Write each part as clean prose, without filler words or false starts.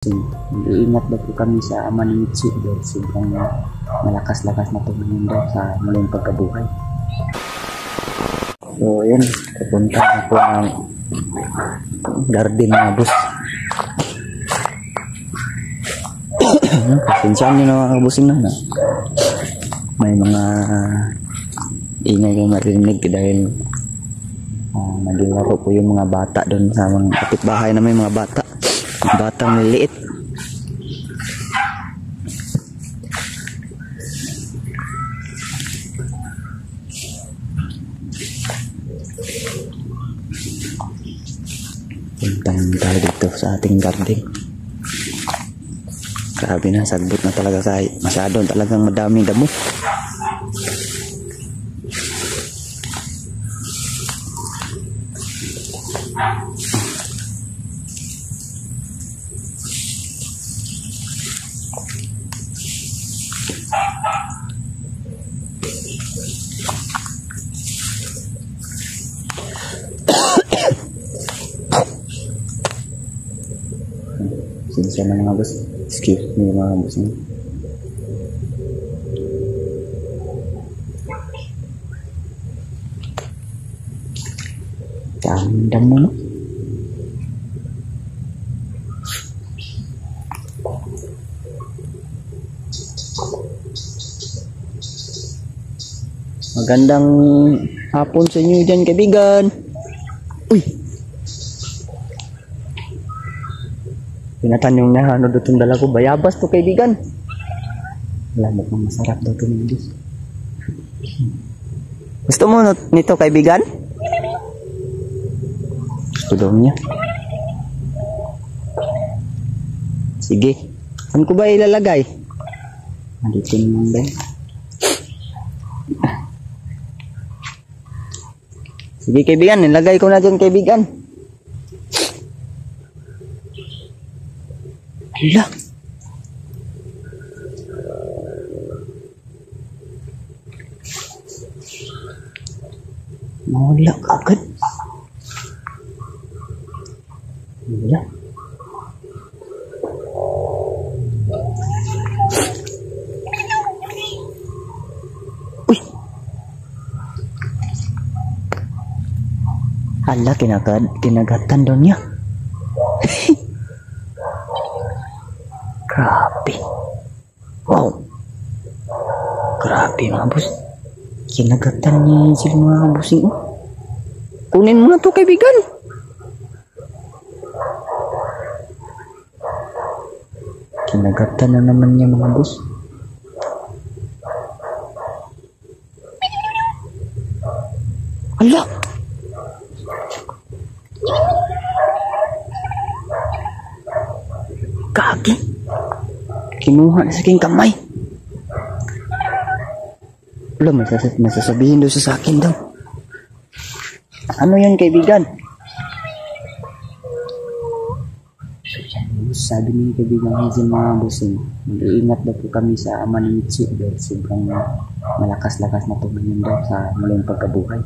Mag-iingat daw po kami sa ama ni Mitsu dahil sobrang malakas-lakas na tumingin daw sa muling pagkabuhay. So yun, pupunta na po ng garden mga boss. Pasensyahan nyo na mga kabusing na may mga ingay kong marinig dahil naglalaro po yung mga bata doon sa mga kapitbahay na may mga batang liliit. Puntang tayo dito sa ating garden. Grabe na, sagbot na talaga tayo. Masyado talagang madaming damo. Sinsya na mga boss. Excuse me mga boss. Damdam mo no? Magandang hapon sa inyo dyan kaibigan. Uy! Tinatanong na ano doon dala ko, bayabas to kaibigan. Alam mo masarap daw ito ng Diyos. Gusto mo nito kaibigan? Gusto daw niya. Sige. Saan ko ba ilalagay? Nandito naman ba? Sige kaibigan, nilagay ko na dyan kaibigan. Hala. Nawala ka agad. Hala. Uy. Hala, kinagatan doon niya. Grabe. Wow. Grabe mga boss. Kinagatan ni sila mga bossing. Kunin mo na to kaibigan. Kinagatan na naman niya mga boss. Ala. Kaki. Kinuha na sa aking kamay. Wala, masasabihin doon sa akin daw. Ano yan kaibigan? Sabi ni kaibigan Hazel mga bossing, mag-iingat daw po kami sa ama ni Mitsu dahil sobrang malakas-lakas na tumingin daw sa muling pagkabuhay.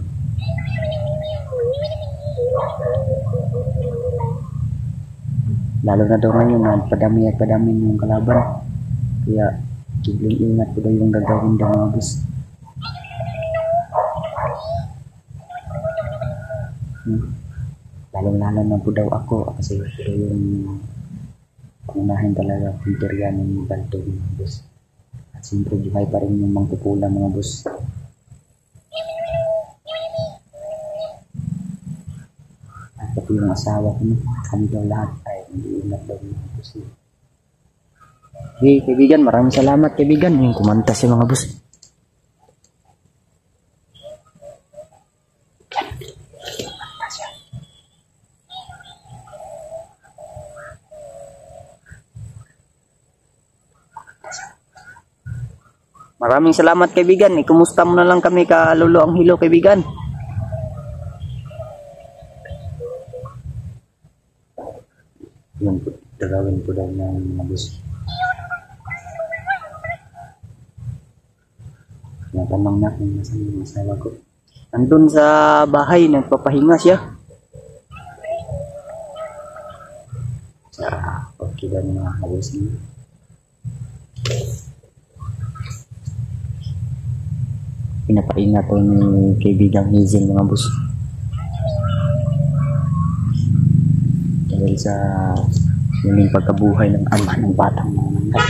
Lalo na daw ngayon, padami at padami yung kalaban. Kaya, sigling ingat po daw yung gagawin daw mga boss. Lalo na po daw ako kasi ito yung pangunahin talaga pinteriya ng balto mga boss. At siyempre, buhay pa rin yung mangkupula mga boss. At pati yung asawa ko, kami daw lahat ay hindi-ingat daw mga boss. Hey kaibigan, maraming salamat kaibigan yung kumanta si mga boss. Maraming salamat kaibigan. Ikumusta mo na lang kami kalulo ang hilo kaibigan. Yun po, gagawin po daw ng mga boss. Natanong na kung nasan yung asawa ko. Nandun sa bahay, nagpapahinga siya. Okay. talaga mga kabusing. Pinapaingat to ni kaibigang Hazel mga boss. Dahil sa muling pagkabuhay ng ama ng batang manananggal.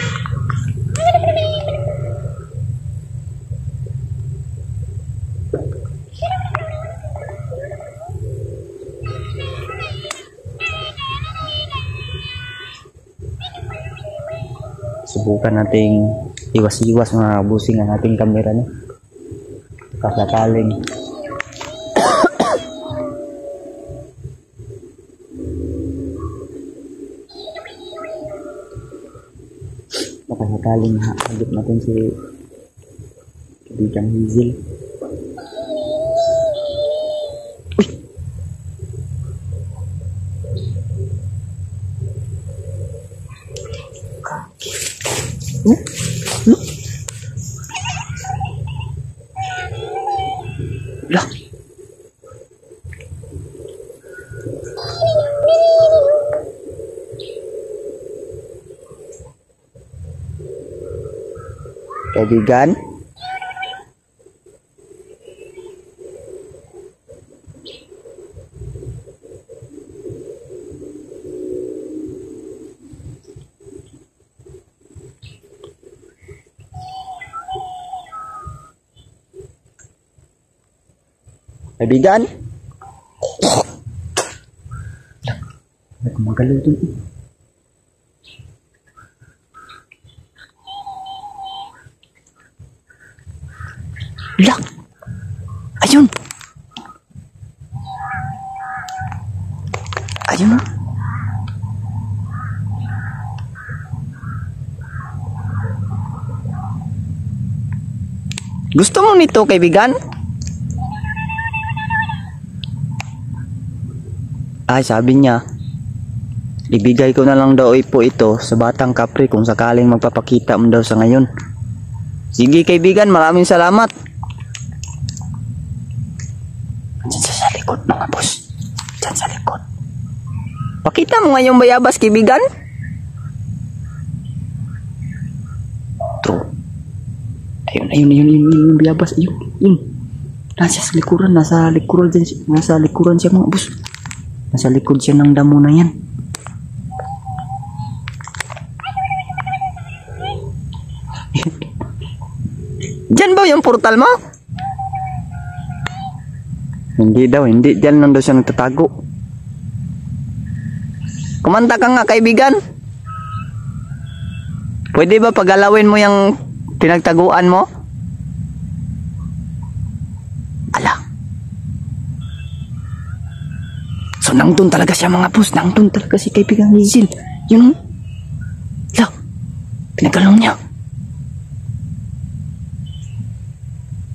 Subukan nating iwas-iwas mga busing ang ating kamera no. Kasakaling hagip natin si kaibigang Hazel. Lah. Kaibigan. Kaibigan. May gumagalaw dun. Lak! Ayun! Ayun na! Gusto mo nito, kaibigan? Ay, sabi niya, ibigay ko na lang daw po ito sa batang kapre kung sakaling magpapakita mo daw sa ngayon. Sige kaibigan, maraming salamat. Diyan sa likod mga boss. Diyan sa likod. Pakita mo nga yung bayabas kaibigan. Ito. Ayun yung bayabas. Ayun. Nasa likuran siya mga boss. Nasa likod siya ng damo na yan. Diyan ba yung portal mo? Hindi daw, hindi. Diyan lang daw siya nagtatago. Kumanta ka nga kaibigan. Pwede ba pagalawin mo yung pinagtaguan mo? Ala. So nandun talaga siya mga boss. Nandun talaga si kaibigang Hazel. Yun. Ala. Pinagalaw niya.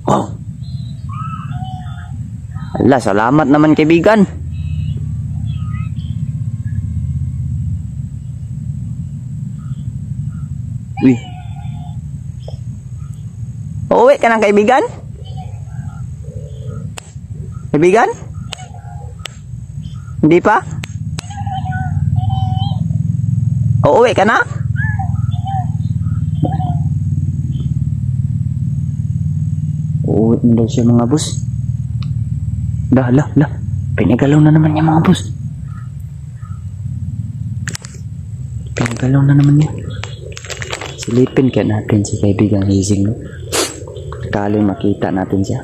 Wow. Ala, salamat naman kaibigan. Uy. Uuwi ka ng kaibigan? Kaibigan? Hindi pa? Uuwi ka na? Uuwi na daw siya mga boss. Lah. Pinagalaw na naman niya mga boss. Pinagalaw na naman niya. Silipin ka natin si kaibigang Hazel, no? Kali makita natin siya.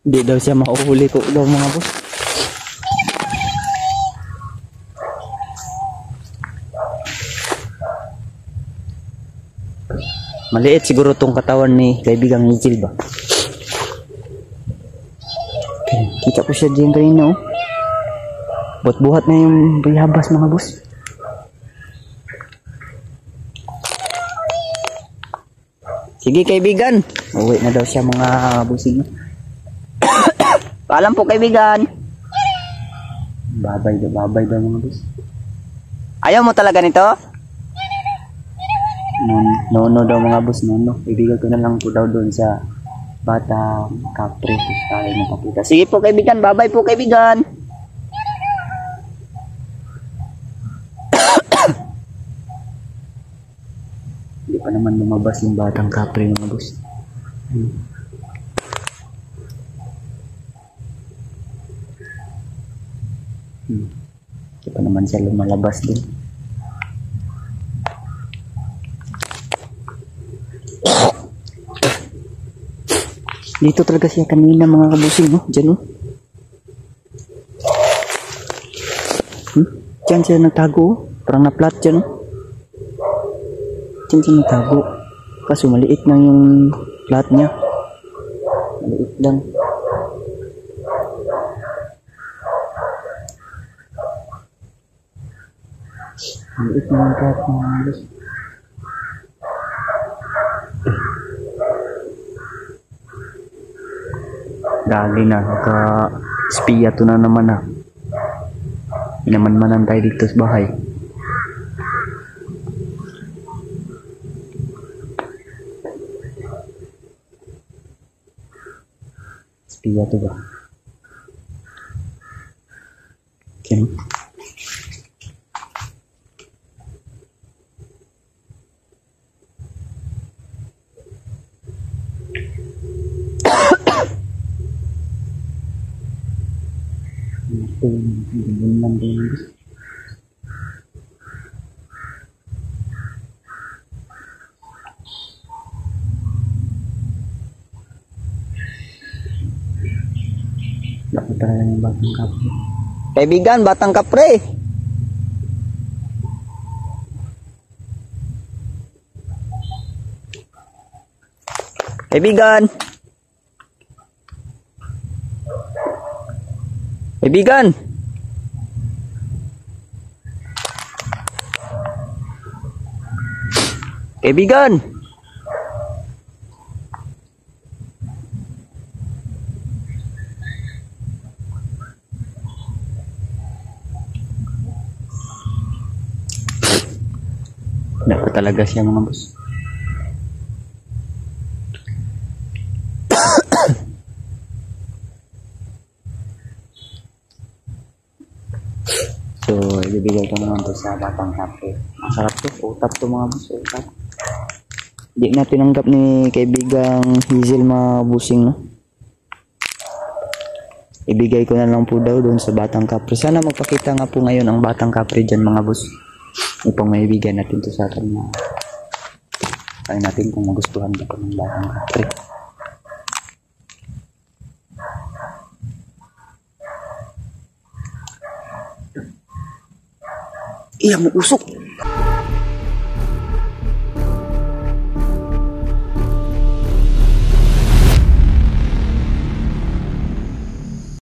Hindi daw siya mahuhuli ko daw mga boss. Maliit siguro tong katawan ni kaibigang Hazel ba? Kita ko siya din kanina, oh. Buhat-buhat na yung bayabas, mga boss. Sige, kaibigan. Uwi na daw siya, mga busing. Paalam po, kaibigan. Babay daw, mga boss. Ayaw mo talaga nito? No daw, mga boss, no. Ibigay ko na lang po daw doon sa Batang Kapre. Tayo napakita. Sige po, kaibigan. Babay po, kaibigan. Hindi pa naman lumabas yung Batang Kapre, mga boss. Hindi pa naman siya lumalabas din. Dito talaga siya kanina, mga kabusing, no? Diyan, no? Diyan siya nagtago, oh. Parang na-flat dyan, no? Diyan siya nagtago. Kaso maliit lang yung flat niya. Maliit lang. Maliit lang yung flat niya, mga kabusing. Dali na, naka-spiya to na naman, ha. Inaman-manan tayo dito sa bahay. Spiya to ba? Okay. Ganyan din. Dapat talaga yung Batang Kapre. Kaibigan, Batang Kapre. Kaibigan. Kaibigan. Kaibigan. Dapat talaga siya, mga boss. So, ibibigay ko naman to sa Batang Kapre. Masarap to. Utap to, mga boss. Utap. Hindi na tinanggap ni kaibigang Hazel, mga busing, no? Ibigay ko na lang po daw doon sa Batang Kapre. Sana magpakita nga po ngayon ang Batang Kapre dyan, mga boss. Upang maibigay natin to sa atin. Kaya natin kung magustuhan ko ng Batang Kapre. Iya, may usok.